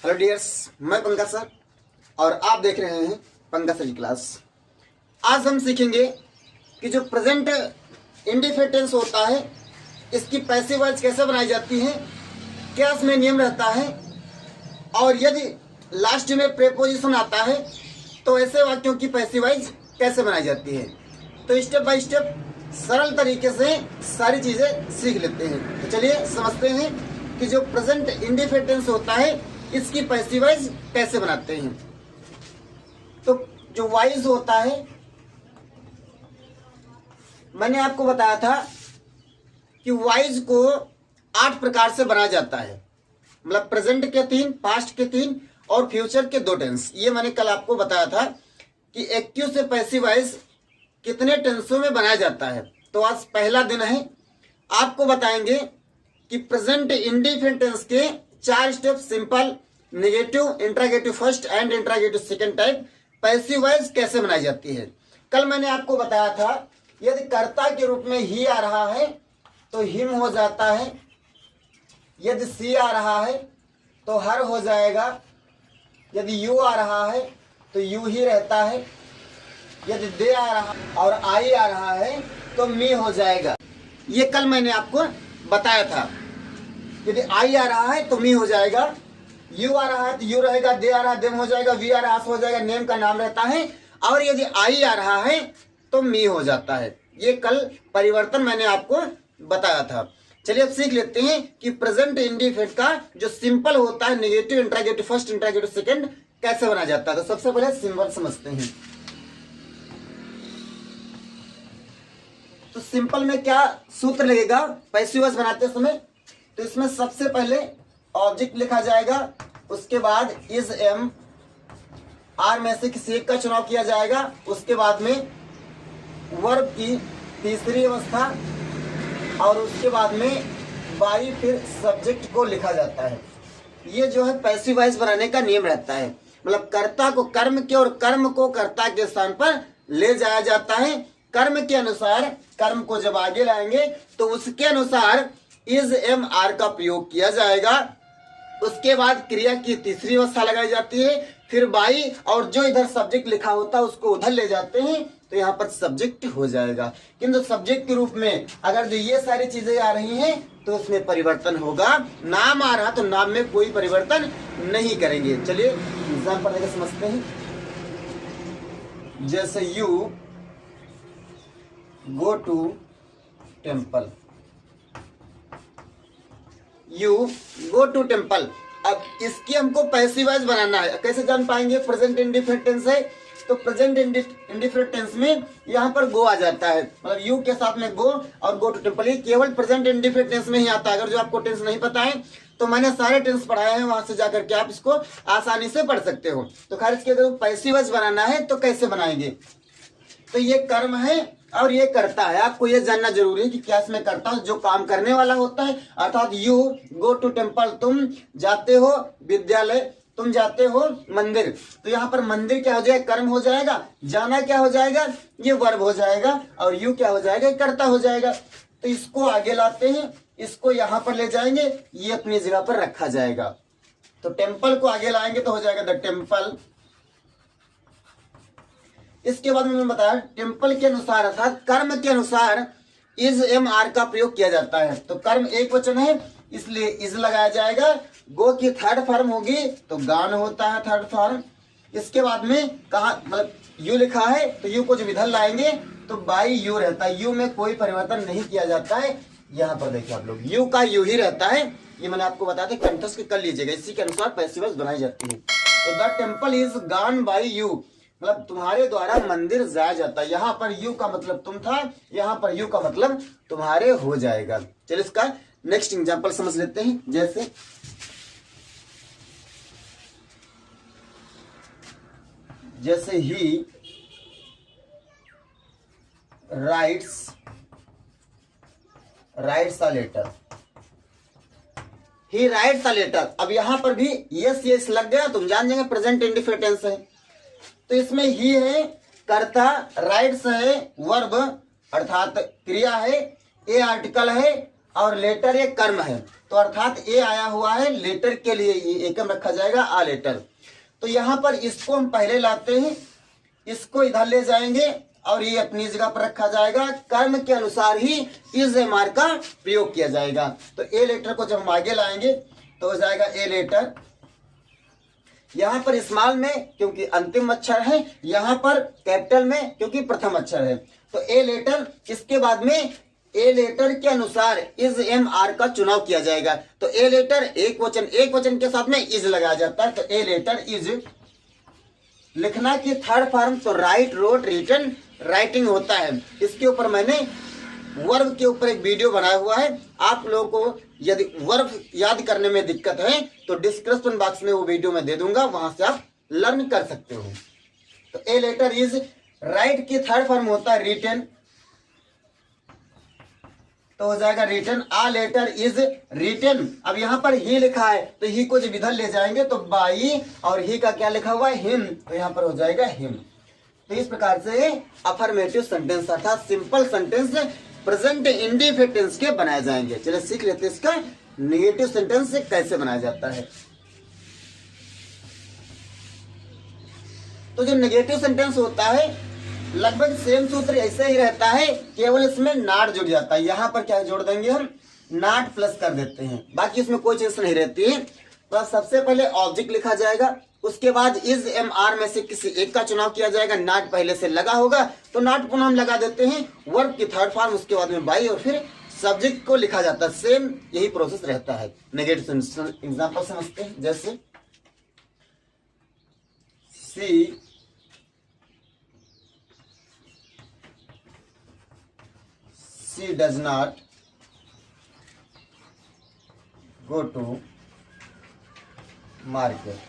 Hello dears, मैं Pankaj sir और आप देख रहे हैं पंकज सर की क्लास। आज हम सीखेंगे कि जो प्रेजेंट इंडेफिनिट टेंस होता है इसकी पैसिव वॉइस कैसे बनाई जाती है, क्या इसमें नियम रहता है और यदि लास्ट में प्रेपोजिशन आता है तो ऐसे वाक्यों की पैसिव वॉइस कैसे बनाई जाती है। तो स्टेप बाय स्टेप सरल तरीके से सारी चीज़ें सीख लेते हैं। तो चलिए समझते हैं कि जो प्रेजेंट इंडेफिनिट टेंस होता है इसकी पैसिव वॉइस कैसे बनाते हैं। तो जो वॉइस होता है मैंने आपको बताया था कि वॉइस को 8 प्रकार से बनाया जाता है, मतलब प्रेजेंट के 3, पास्ट के 3 और फ्यूचर के 2 टेंस। ये मैंने कल आपको बताया था कि एक्टिव से पैसिव वॉइस कितने टेंसों में बनाया जाता है। तो आज पहला दिन है, आपको बताएंगे कि प्रेजेंट इंडेफिनिट टेंस के 4 step simple, negative, interrogative first and interrogative second type passive voice कैसे बनाई जाती है। कल मैंने आपको बताया था यदि कर्ता के रूप में ही आ रहा है तो हिम हो जाता है, यदि सी आ रहा है तो हर हो जाएगा, यदि यू आ रहा है तो यू ही रहता है, यदि दे आ रहा और आई आ रहा है तो मी हो जाएगा। ये कल मैंने आपको बताया था। यदि आई आ रहा है तो मी हो जाएगा, यू आ रहा है तो यू रहेगा, दे आ रहा है देम हो जाएगा, वी आ रहा है हो जाएगा, नेम का नाम रहता है, और यदि आई आ रहा है तो मी हो जाता है। ये कल परिवर्तन मैंने आपको बताया था। चलिए अब सीख लेते हैं कि प्रेजेंट इंडेफिनिट का जो सिंपल होता है, negative, interrogative first, interrogative second कैसे बना जाता है। तो सबसे पहले सिंपल समझते हैं। तो सिंपल में क्या सूत्र लगेगा पैसिव वॉइस बनाते समय। तो इसमें सबसे पहले ऑब्जेक्ट लिखा जाएगा, उसके बाद इज एम आर में से किसी एक का चुनाव किया जाएगा, उसके बाद में वर्ब की तीसरी अवस्था और उसके बाद में बाई, फिर सब्जेक्ट को लिखा जाता है। ये जो है पैसिव वॉइस बनाने का नियम रहता है, मतलब कर्ता को कर्म के और कर्म को कर्ता के स्थान पर ले जाया जाता है। कर्म के अनुसार कर्म को जब आगे लाएंगे तो उसके अनुसार इज एम आर का प्रयोग किया जाएगा। उसके बाद क्रिया की तीसरी अवस्था लगाई जाती है, फिर बाई, और जो इधर सब्जेक्ट लिखा होता है उसको उधर ले जाते हैं तो यहाँ पर सब्जेक्ट हो जाएगा। किंतु सब्जेक्ट के रूप में अगर जो ये सारी चीजें आ रही हैं तो उसमें परिवर्तन होगा। नाम आ रहा तो नाम में कोई परिवर्तन नहीं करेंगे। चलिए एग्जाम्पल देकर समझते हैं। जैसे you go to temple, you go to temple. अब इसकी हमको पैसिव वॉइस बनाना है। कैसे जान पाएंगे? प्रेजेंट इंडेफिनिट टेंस है तो प्रेजेंट इंडेफिनिट टेंस में यहाँ पर गो आ जाता है, मतलब यू के साथ में गो और गो टू टेम्पल। ये केवल प्रेजेंट इंडेफिनिट टेंस में ही आता है। अगर जो आपको टेंस नहीं पता है तो मैंने सारे टेंस पढ़ाए हैं, वहां से जाकर के आप इसको आसानी से पढ़ सकते हो। तो खैर इसके अगर पैसिव वॉइस बनाना है तो कैसे बनाएंगे। तो ये कर्म है और ये करता है। आपको ये जानना जरूरी है कि क्या इसमें करता है जो काम करने वाला होता है, अर्थात यू गो टू टेम्पल, तुम जाते हो विद्यालय, तुम जाते हो मंदिर। तो यहाँ पर मंदिर क्या हो जाएगा? कर्म हो जाएगा। जाना क्या हो जाएगा? ये वर्ब हो जाएगा। और यू क्या हो जाएगा? कर्ता हो जाएगा। तो इसको आगे लाते हैं, इसको यहाँ पर ले जाएंगे, ये अपनी जगह पर रखा जाएगा। तो टेम्पल को आगे लाएंगे तो हो जाएगा द टेम्पल। इसके बाद मैंने बताया टेम्पल के अनुसार अर्थात कर्म के अनुसार इज एम आर का प्रयोग किया जाता है। तो कर्म एक वचन है इसलिए इज लगाया जाएगा। गो की थर्ड फॉर्म होगी तो गान होता है थर्ड फॉर्म। इसके बाद में कहा, मतलब यू लिखा है तो यू को जब इधर लाएंगे तो बाई यू रहता है। यू में कोई परिवर्तन नहीं किया जाता है। यहाँ पर देखिए आप लोग, यू का यू ही रहता है। ये मैंने आपको बताया था, कंठस्थ कर लीजिएगा। इसी के अनुसार पैसिव वॉइस बनाई जाती है। तो द टेम्पल इज गान बाई यू, मतलब तुम्हारे द्वारा मंदिर जाया जाता है। यहाँ पर यू का मतलब तुम था, यहाँ पर यू का मतलब तुम्हारे हो जाएगा। चलिए इसका नेक्स्ट एग्जांपल समझ लेते हैं। जैसे he writes a letter, he writes a letter. अब यहाँ पर भी यस यस लग गया, तुम जान जाएंगे प्रेजेंट इंडेफिनिट टेंस है। तो इसमें ही है कर्ता, राइट्स है वर्ब अर्थात क्रिया है, ए आर्टिकल है और लेटर ये कर्म है, तो अर्थात ए आया हुआ है लेटर के लिए, ये एकम रखा जाएगा आ लेटर। तो यहाँ पर इसको हम पहले लाते हैं, इसको इधर ले जाएंगे और ये अपनी जगह पर रखा जाएगा। कर्म के अनुसार ही इज एम आर का प्रयोग किया जाएगा। तो ए लेटर को जब हम आगे लाएंगे तो हो जाएगा ए लेटर। यहाँ पर स्मॉल में क्योंकि अंतिम अक्षर है, यहाँ पर कैपिटल में क्योंकि प्रथम अक्षर है। तो ए लेटर, इसके बाद में ए लेटर के अनुसार इज एम आर का चुनाव किया जाएगा। तो ए लेटर एक वचन के साथ में इज लगाया जाता है। तो ए लेटर इज। लिखना की थर्ड फॉर्म तो राइट, रोट, रिटन, राइटिंग होता है। इसके ऊपर मैंने वर्ब के ऊपर एक वीडियो बनाया हुआ है। आप लोगों को यदि वर्ब याद करने में दिक्कत है तो डिस्क्रिप्शन बॉक्स में वो वीडियो मैं दे दूंगा, वहां से आप लर्न कर सकते हो। तो ए लेटर इज। राइट की थर्ड फॉर्म होता है रिटन, तो हो जाएगा written. A letter is written. अब यहाँ पर ही लिखा है तो ही को जब इधर ले जाएंगे तो बाई, और ही का क्या लिखा हुआ है हिम, तो यहाँ पर हो जाएगा हिम। तो इस प्रकार से अफर्मेटिव सेंटेंस अर्थात simple sentence present indefinite tense के बनाए जाएंगे। चलिए सीख लेते हैं इसका नेगेटिव सेंटेंस से कैसे बनाया जाता है। तो जो नेगेटिव सेंटेंस होता है लगभग सेम सूत्र ऐसे ही रहता है, केवल इसमें नॉट जुड़ जाता है। यहाँ पर क्या जोड़ देंगे हम, नॉट प्लस कर देते हैं, बाकी इसमें कोई चीज नहीं रहती है। तो सबसे पहले ऑब्जेक्ट लिखा जाएगा, उसके बाद इज एम आर में से किसी एक का चुनाव किया जाएगा। नॉट पहले से लगा होगा तो नॉट पुनः हम लगा देते हैं। वर्ब की थर्ड फॉर्म, उसके बाद में बाई, और फिर सब्जेक्ट को लिखा जाता है। सेम यही प्रोसेस रहता है। नेगेटिव एग्जांपल समझते हैं, जैसे she does not go to market।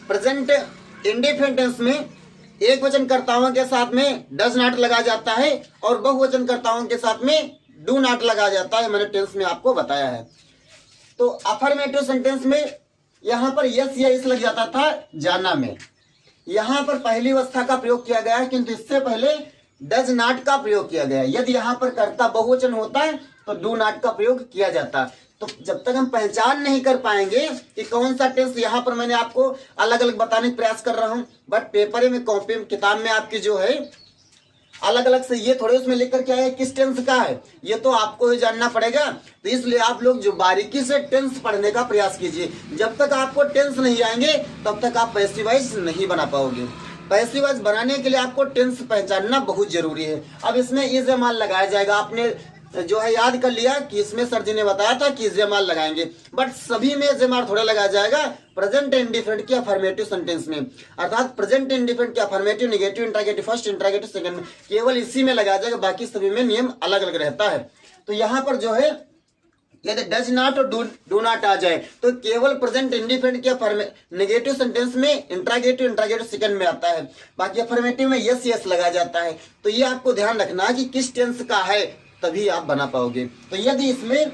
Present indefinite tense में एक वचन कर्ताओं के साथ में डज नॉट लगा जाता है और बहुवचन कर्ताओं के साथ में डू नॉट लगा जाता है। मैंने टेंस में आपको बताया है। तो अफर्मेटिव सेंटेंस में यहाँ पर यस या इस लग जाता था जाना में। यहाँ पर पहली अवस्था का प्रयोग किया गया है, किंतु इससे पहले डज नॉट का प्रयोग किया गया है। यदि यहाँ पर कर्ता बहुवचन होता है तो डू नॉट का प्रयोग किया जाता है। तो जब तक हम पहचान नहीं कर पाएंगे कि कौन सा टेंस, यहाँ पर मैंने आपको अलग अलग बताने का प्रयास कर रहा हूं, बट पेपर में, कॉपी में, किताब में आपकी जो है अलग अलग से ये थोड़े उसमें लिखकर क्या है किस टेंस का है, ये तो आपको ही जानना पड़ेगा। तो इसलिए आप लोग जो बारीकी से टेंस पढ़ने का प्रयास कीजिए। जब तक आपको टेंस नहीं आएंगे तब तक आप पैसिव वॉइस नहीं बना पाओगे। पैसिव वॉइस बनाने के लिए आपको टेंस पहचानना बहुत जरूरी है। अब इसमें इज एम आर लगाया जाएगा। आपने जो है याद कर लिया कि इसमें सर जी ने बताया था कि इज एम आर लगाएंगे, बट सभी में इज एम आर थोड़ा लगाया जाएगा प्रेजेंट इंडिफिनिट के अफर्मेटिव सेंटेंस में। अर्थात प्रेजेंट इंडिफिनिट के affirmative, negative, interrogative first, interrogative second में केवल इसी में लगाया जाएगा, बाकी सभी में नियम अलग अलग रहता है। तो यहाँ पर जो है यदि डज नॉट और डू नॉट आ जाए तो केवल प्रेजेंट इंडिफिनिट के नेगेटिव सेंटेंस में इंट्रोगेटिव सेकंड में आता है, बाकी अफर्मेटिव में यस यस लगा जाता है। तो ये आपको ध्यान रखना कि किस टेंस का है, तभी आप बना पाओगे। तो यदि इसमें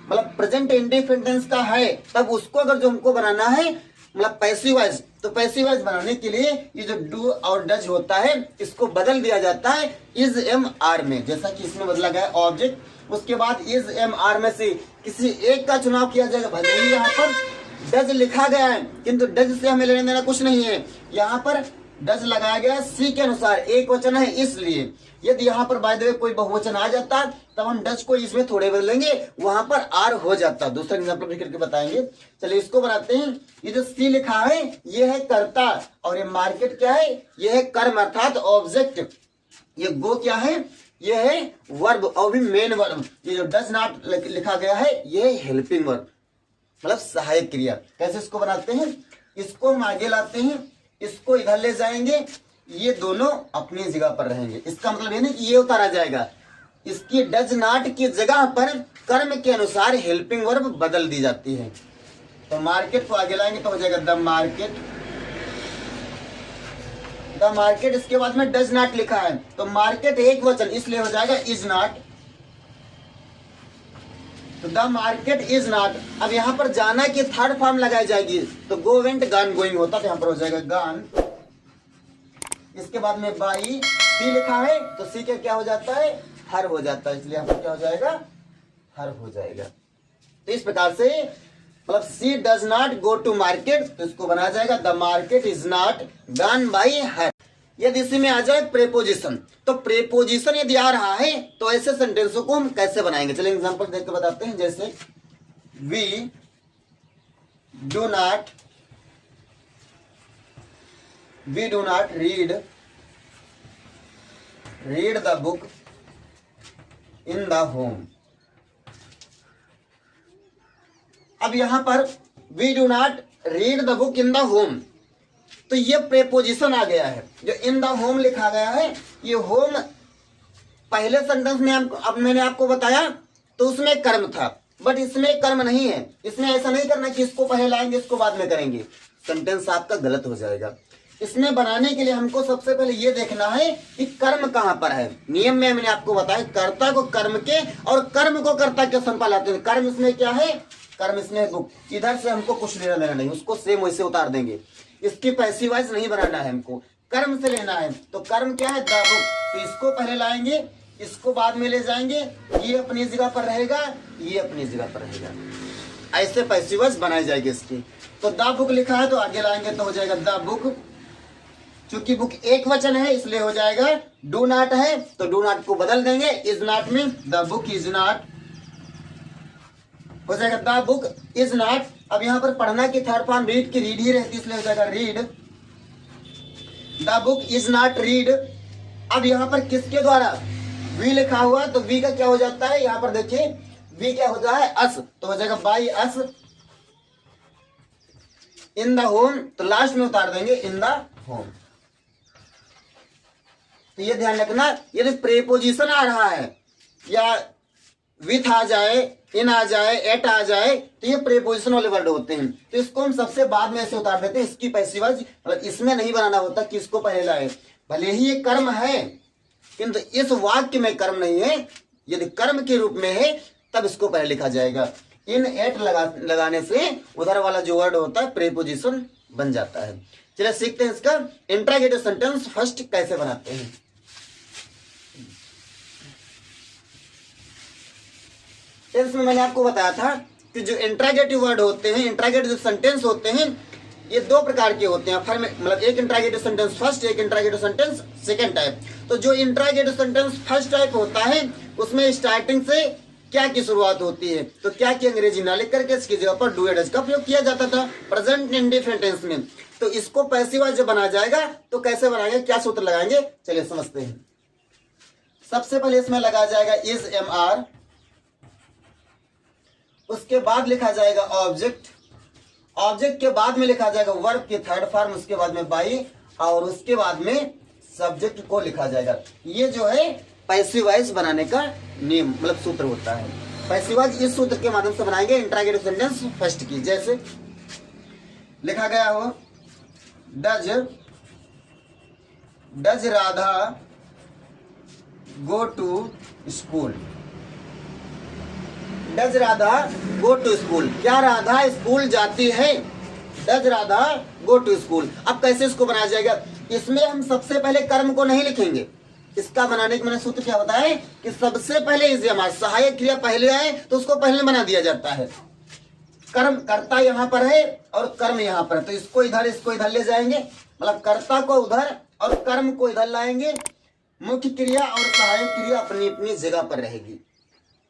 मतलब प्रेजेंट इंडिफिनिट टेंस का है तब उसको अगर जो हमको बनाना है मतलब पैसिव वॉइस, तो पैसिव वॉइस बनाने के लिए ये जो डू और डज होता है इसको बदल दिया जाता है इज एम आर में, जैसा कि इसमें बदला गया ऑब्जेक्ट। उसके बाद इज एम आर में से किसी एक का चुनाव किया जाएगा। भले ही यहाँ पर डज लिखा गया है किंतु डज से हमें लेने देना कुछ नहीं है। यहाँ पर डज लगाया गया सी के अनुसार, एक वचन है इसलिए। यदि यहाँ पर बाय द वे कोई बहुवचन आ जाता तब हम डज को इसमें थोड़े बदलेंगे, वहां पर आर हो जाता। दूसरा एग्जाम्पल भी करके बताएंगे। चलिए इसको बनाते हैं। ये जो सी लिखा है ये है कर्ता और ये मार्केट क्या है, ये है कर्म अर्थात ऑब्जेक्ट। ये गो क्या है, ये है वर्ब और भी मेन वर्ब। ये जो डज नॉट लिखा गया है ये है हेल्पिंग वर्ब, मतलब सहायक क्रिया। कैसे इसको बनाते हैं, इसको हम आगे लाते हैं, इसको इधर ले जाएंगे, ये दोनों अपनी जगह पर रहेंगे। इसका मतलब ये नहीं कि ये उतारा जाएगा, इसकी डज नॉट की जगह पर कर्म के अनुसार हेल्पिंग वर्ब बदल दी जाती है। तो मार्केट को आगे लाएंगे तो हो जाएगा द मार्केट, द मार्केट। इसके बाद में डज नॉट लिखा है तो मार्केट एक वचन इसलिए हो जाएगा इज नॉट, तो द मार्केट इज नॉट। अब यहाँ पर जाना की थर्ड फॉर्म लगाई जाएगी तो गो वेंट गॉन गोइंग होता, तो यहाँ पर हो जाएगा गॉन। इसके बाद में बाई सी लिखा है तो सी के क्या हो जाता है हर हो जाता है, इसलिए यहाँ पर क्या हो जाएगा हर हो जाएगा। तो इस प्रकार से मतलब she does not go to market, तो इसको बना जाएगा the market is not gone by her. यदि इसी में आ जाए प्रेपोजिशन, तो प्रेपोजिशन यदि आ रहा है तो ऐसे सेंटेंसों को हम कैसे बनाएंगे, चलिए एग्जांपल देख के बताते हैं। जैसे we do not read the book in the home. अब यहां पर we do not read the book in the home, तो ये प्रेपोजिशन आ गया है। जो इन द होम लिखा गया है, ये होम पहले सेंटेंस में अब मैंने आपको बताया तो उसमें कर्म था, बट इसमें कर्म नहीं है। इसमें ऐसा नहीं करना कि इसको पहले लाएंगे इसको बाद में करेंगे, सेंटेंस आपका गलत हो जाएगा। इसमें बनाने के लिए हमको सबसे पहले ये देखना है कि कर्म कहां पर है। नियम में मैंने आपको बताया कर्ता को कर्म के और कर्म को कर्ता के स्थान पर लाते हैं। कर्म इसमें क्या है, कर्म इसमें बुक, इधर से हमको कुछ लेना देना नहीं, उसको सेम वैसे उतार देंगे। इसकी पैसिव वॉइस नहीं बनाना है, हमको कर्म से लेना है। तो कर्म क्या है, द बुक, तो इसको पहले लाएंगे, इसको बाद में ले जाएंगे, ये अपनी जगह पर रहेगा, ये अपनी जगह पर रहेगा। ऐसे पैसिव वॉइस बनाई जाएगी इसकी। तो द बुक लिखा है तो आगे लाएंगे तो हो जाएगा द बुक। चूंकि बुक एक वचन है इसलिए हो जाएगा डू नॉट है तो डू नॉट को बदल देंगे इज नॉट में, द बुक इज नॉट हो जाएगा द बुक इज नॉट। अब यहां पर पढ़ना की थर्ड फॉर्म रीड की रीड ही रहती है इसलिए हो जाएगा read, the book is not read. अब यहां पर किसके द्वारा, वी लिखा हुआ तो वी का क्या हो जाता है, यहां पर देखिए वी क्या होता है, अस, तो हो जाएगा by us. In the home तो लास्ट में उतार देंगे इन द होम। तो ये ध्यान रखना, यदि प्रेपोजिशन आ रहा है या विथ आ जाए, इन आ जाए, एट आ जाए, तो ये प्रेपोजिशन वाले वर्ड होते हैं। तो इसको हम सबसे बाद में ऐसे उतार देते हैं। इसकी पैसिव वॉइस मतलब इसमें नहीं बनाना होता कि इसको पहले लाए, भले ही ये कर्म है किंतु इस वाक्य में कर्म नहीं है। यदि कर्म के रूप में है तब इसको पहले लिखा जाएगा। इन एट लगाने से उधर वाला जो वर्ड होता है प्रेपोजिशन बन जाता है। चलिए सीखते हैं इसका इंट्रागेटिव सेंटेंस फर्स्ट कैसे बनाते हैं। टेंस में मैंने आपको बताया था कि जो इंट्रागेटिव वर्ड होते हैं, इंट्रागेटिव सेंटेंस होते हैं, ये दो प्रकार के होते हैं। मतलब एक इंट्रागेटिव सेंटेंस फर्स्ट, एक इंट्रागेटिव सेंटेंस सेकंड टाइप। तो जो इंट्रागेटिव सेंटेंस फर्स्ट टाइप होता है उसमें स्टार्टिंग से क्या की शुरुआत होती है, तो क्या की अंग्रेजी ना लिख करके इसकी जगह पर डू या डज का प्रयोग किया जाता था प्रेजेंट इंडेफिनिट टेंस में। तो इसको पैसिव वॉइस जब बना जाएगा तो कैसे बनाएंगे, क्या सूत्र लगाएंगे, चलिए समझते हैं। सबसे पहले इसमें लगा जाएगा इज एम आर, उसके बाद लिखा जाएगा ऑब्जेक्ट, ऑब्जेक्ट के बाद में लिखा जाएगा वर्ब की थर्ड फॉर्म, उसके बाद में बाई, और उसके बाद में सब्जेक्ट को लिखा जाएगा। ये जो है पैसिव वॉइस बनाने का नियम मतलब सूत्र होता है। पैसिव वॉइस इस सूत्र के माध्यम से बनाएंगे इंट्रागेटिव सेंटेंस फर्स्ट की। जैसे लिखा गया हो does Radha go to school, does Radha go to school, क्या राधा स्कूल जाती है, does Radha go to school. अब कैसे इसको बनाया जाएगा, इसमें हम सबसे पहले कर्म को नहीं लिखेंगे। इसका बनाने का मैंने सूत्र क्या बताया कि सबसे पहले इज हमारा सहायक क्रिया पहले आए तो उसको पहले बना दिया जाता है। कर्म कर्ता यहां पर है और कर्म यहां पर है, तो इसको इधर ले जाएंगे, मतलब कर्ता को उधर और कर्म को इधर लाएंगे। मुख्य क्रिया और सहायक क्रिया अपनी अपनी जगह पर रहेगी।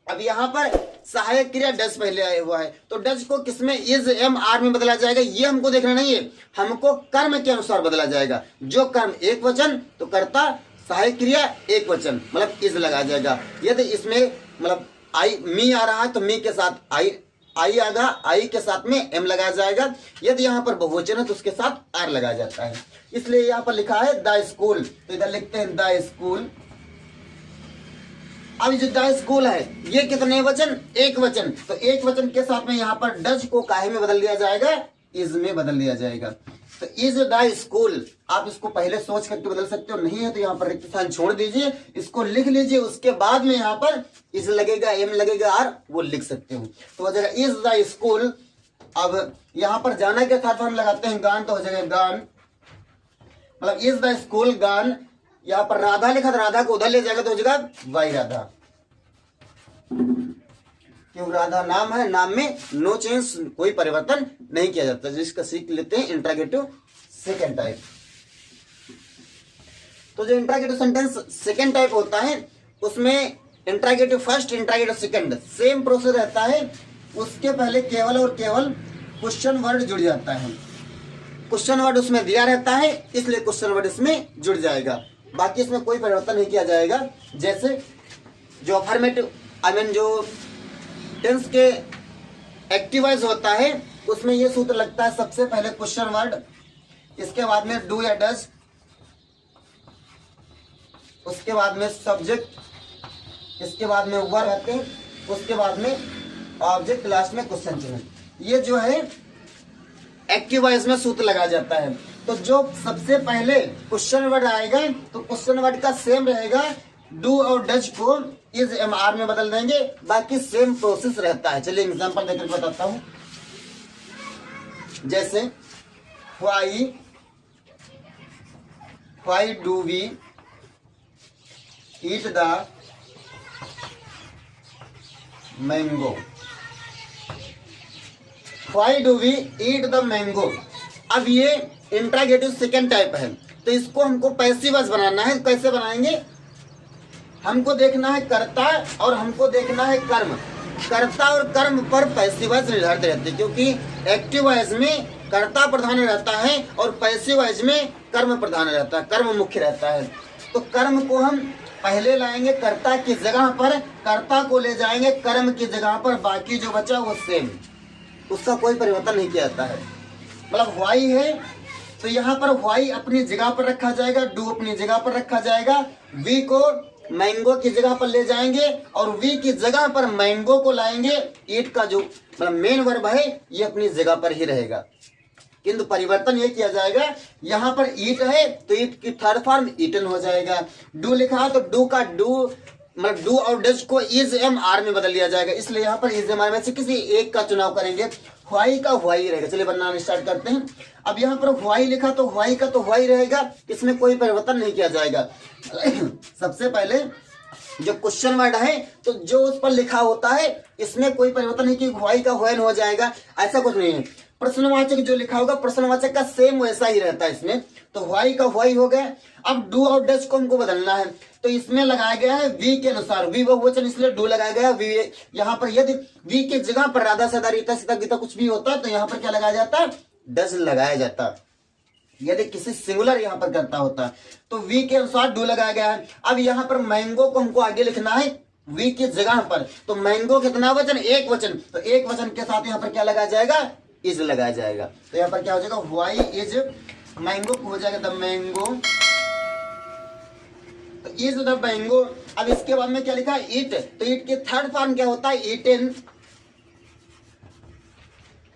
अब यहाँ पर सहायक क्रिया डज पहले आया हुआ है तो डज को किसमें इज एम आर में बदला जाएगा, ये हमको देखना नहीं है, हमको कर्म के अनुसार बदला जाएगा। जो कर्म एक वचन तो कर्ता, सहायक क्रिया एक वचन मतलब इज लगा जाएगा। यदि इसमें मतलब आई मी आ रहा है तो मी के साथ आई आएगा, आई के साथ में एम लगाया जाएगा। यदि यहाँ पर बहुवचन है तो उसके साथ आर लगाया जाता है। इसलिए यहाँ पर लिखा है द स्कूल, तो इधर लिखते हैं द स्कूल। अब जो द स्कूल है ये कितने वचन, एक वचन, तो एक वचन के साथ में यहाँ पर डज को काहे में बदल दिया जाएगा, इज में बदल दिया जाएगा। तो इज द स्कूल, आप इसको पहले सोच करके बदल सकते हो, नहीं है तो यहाँ पर रिक्त स्थान छोड़ दीजिए, इसको लिख लीजिए, उसके बाद में यहाँ पर इज लगेगा, एम लगेगा, आर, वो लिख सकते हो। तो हो जाएगा इज द स्कूल। अब यहाँ पर जाना के साथ हम लगाते हैं गान, तो हो जाएगा गान, मतलब इज द स्कूल गान। यहाँ पर राधा लिखा था, राधा को उधर ले जाएगा तो हो जाएगा वाई राधा। क्यों राधा नाम है, नाम में नो चेंज, कोई परिवर्तन नहीं किया जाता, जिसका सीख लेते हैं इंट्रागेटिव सेकेंड टाइप। तो जो इंट्रागेटिव सेंटेंस सेकेंड टाइप होता है उसमें interrogative first, interrogative second same process रहता है। उसके पहले केवल और केवल क्वेश्चन वर्ड जुड़ जाता है, क्वेश्चन वर्ड उसमें दिया रहता है इसलिए क्वेश्चन वर्ड इसमें जुड़ जाएगा, बाकी इसमें कोई परिवर्तन नहीं किया जाएगा। जैसे जो अफर्मेटिव जो टेंस के एक्टिवाइज होता है उसमें ये सूत्र लगता है सबसे पहले क्वेश्चन वर्ड, इसके बाद में डू या डज, उसके बाद में सब्जेक्ट, इसके बाद में वर्ब आते हैं, उसके बाद में ऑब्जेक्ट, लास्ट में क्वेश्चन चिन्ह। ये जो है एक्टिवाइज में सूत्र लगा जाता है। तो जो सबसे पहले क्वेश्चन वर्ड आएगा तो क्वेश्चन वर्ड का सेम रहेगा, डू और डज को इज एम आर में बदल देंगे, बाकी सेम प्रोसेस रहता है। चलिए एग्जांपल देकर बताता हूं। जैसे why do we eat the mango, why do we eat the mango. अब ये इंट्रागेटिव सेकेंड टाइप है तो इसको हमको पैसिव वॉइस बनाना है। कैसे बनाएंगे? हमको देखना है कर्ता और हमको देखना है कर्म। कर्ता और कर्म पर पैसिव वॉइस निर्धारित रहती है, क्योंकि एक्टिव वॉइस में कर्ता प्रधान रहता है और पैसिव वॉइस में कर्म प्रधान रहता है, कर्म मुख्य रहता है। तो कर्म को हम पहले लाएंगे कर्ता की जगह पर, कर्ता को ले जाएंगे कर्म की जगह पर, बाकी जो बचा वो सेम, उसका कोई परिवर्तन नहीं किया जाता है। मतलब व्हाई है तो यहाँ पर व्हाई अपनी जगह पर रखा जाएगा, डू अपनी जगह पर रखा जाएगा, वी को मैंगो की जगह पर ले जाएंगे और वी की जगह पर मैंगो को लाएंगे। ईट का जो मतलब मेन वर्ब है ये अपनी जगह पर ही रहेगा, किंतु परिवर्तन ये किया जाएगा, यहाँ पर ईट है तो ईट की थर्ड फॉर्म ईटन हो जाएगा। डू लिखा है तो डू का डू मतलब डू और डज को इज एम आर में बदल लिया जाएगा, इसलिए यहाँ पर इज एम आर में से किसी एक का चुनाव करेंगे। व्हाई का व्हाई रहेगा। चलिए बनाना स्टार्ट करते हैं। अब यहाँ पर व्हाई लिखा तो व्हाई का तो व्हाई रहेगा, इसमें कोई परिवर्तन नहीं किया जाएगा। सबसे पहले जो क्वेश्चन वर्ड है तो जो उस पर लिखा होता है इसमें कोई परिवर्तन नहीं कि व्हाई का व्हेन हो जाएगा, ऐसा कुछ नहीं है। प्रश्नवाचक जो लिखा होगा प्रश्नवाचक का सेम वैसा ही रहता है इसमें, तो व्हाई का व्हाई हो गया। अब डू और डज को हमको बदलना है तो इसमें लगाया गया है वी के अनुसार, वी बहुवचन इसलिए डू लगाया गया वी। यहाँ पर यदि वी की जगह पर राधा सदा रीता सीता गीता कुछ भी होता तो यहाँ पर क्या लगाया जाता? डज लगाया जाता। यदि किसी सिंगुलर यहाँ पर करता होता तो वी के अनुसार डू लगाया गया है। अब यहाँ पर मैंगो को हमको आगे लिखना है वी की जगह पर, तो मैंगो कितना वचन? एक वचन, तो एक वचन के साथ यहाँ पर क्या लगाया जाएगा? इज लगाया जाएगा। तो यहाँ पर क्या हो जाएगा? व्हाई इज मैंगो हो जाएगा द मैंगो, तो इज द मैंगो। अब इसके बाद में क्या लिखा है? ईट, तो ईट के थर्ड फॉर्म क्या होता है? ईटेन,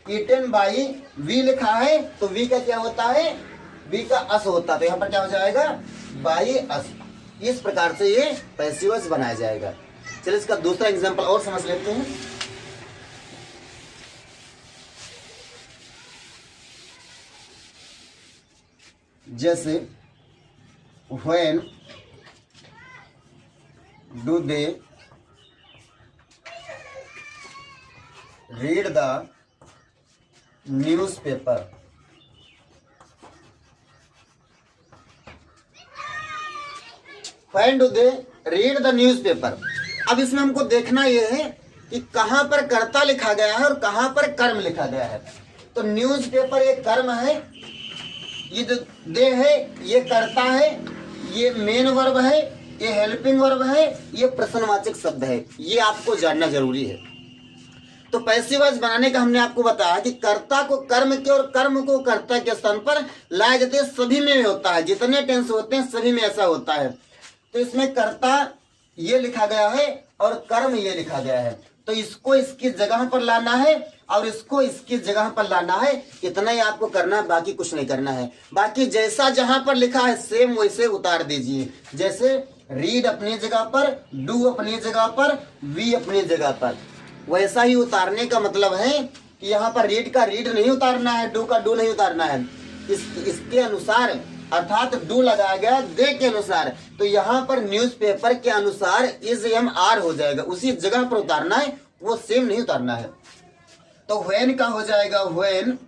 ईटेन बाई वी लिखा है तो वी का क्या होता है? वी का अस होता है, तो यहाँ पर क्या हो जाएगा? By us. इस प्रकार से ये पैसिव वॉइस बनाया जाएगा। चलिए इसका दूसरा एग्जांपल और समझ लेते हैं। जैसे when do they read the newspaper? When do they read the newspaper? अब इसमें हमको देखना यह है कि कहां पर कर्ता लिखा गया है और कहां पर कर्म लिखा गया है। तो न्यूज़पेपर एक कर्म है, ये जो दे है ये कर्ता है, ये मेन वर्ब है, ये हेल्पिंग वर्ब है, ये प्रश्नवाचक शब्द है। ये आपको जानना जरूरी है। तो पैसिव वॉइस बनाने का हमने आपको बताया कि कर्ता को कर्म के और कर्म को कर्ता के स्थान पर लाया जाते हैं। सभी में होता है, जितने टेंस होते हैं सभी में ऐसा होता है। तो इसमें कर्ता ये लिखा गया है और कर्म ये लिखा गया है, तो इसको इसकी जगह पर लाना है और इसको इसकी जगह पर लाना है। इतना ही आपको करना है, बाकी कुछ नहीं करना है। बाकी जैसा जहां पर लिखा है सेम वैसे उतार दीजिए। जैसे रीड अपनी जगह पर, डू अपनी जगह पर, वी अपनी जगह पर, वैसा ही उतारने का मतलब है कि यहाँ पर रीड का रीड नहीं उतारना है, डू का डू नहीं उतारना है। इसके अनुसार अर्थात डू लगाया गया दे के अनुसार, तो यहाँ पर न्यूज़पेपर के अनुसार इज एम आर हो जाएगा, उसी जगह पर उतारना है, वो सेम नहीं उतारना है। तो व्हेन का हो जाएगा व्हेन,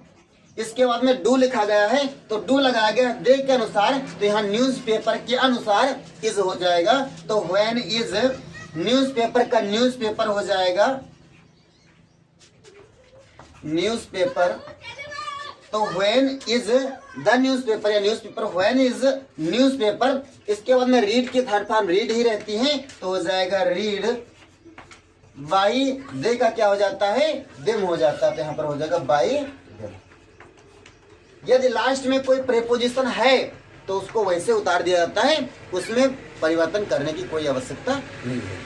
इसके बाद में डू लिखा गया है तो डू लगाया गया दे के अनुसार, तो यहाँ न्यूज़पेपर के अनुसार इज हो जाएगा। तो व्हेन इज न्यूज़पेपर का न्यूज़पेपर हो जाएगा न्यूज़पेपर। तो व्हेन इज द न्यूज़पेपर या न्यूज़पेपर, व्हेन इज न्यूज़पेपर। इसके बाद में रीड की थर्ड फॉर्म रीड ही रहती है तो हो जाएगा रीड बाई दे का क्या हो जाता है देम हो जाता है, तो यहाँ पर हो जाएगा बाई देम। यदि लास्ट में कोई प्रेपोजिशन है तो उसको वैसे उतार दिया जाता है, उसमें परिवर्तन करने की कोई आवश्यकता नहीं है।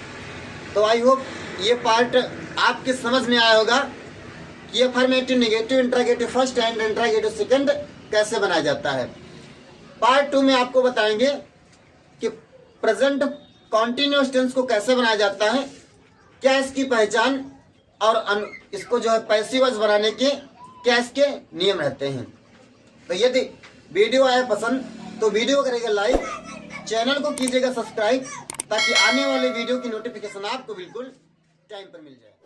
तो आई होप ये पार्ट आपके समझ में आया होगा कि affirmative, negative, interrogative first and interrogative second कैसे बनाया जाता है। पार्ट 2 में आपको बताएंगे कि प्रेजेंट कॉन्टिन्यूअस टेंस को कैसे बनाया जाता है, क्या इसकी पहचान और इसको जो है पैसिव वॉइस बनाने के क्या इसके नियम रहते हैं। तो यदि वीडियो आया पसंद तो वीडियो करेगा लाइक, चैनल को कीजिएगा सब्सक्राइब, ताकि आने वाले वीडियो की नोटिफिकेशन आपको बिल्कुल टाइम पर मिल जाए।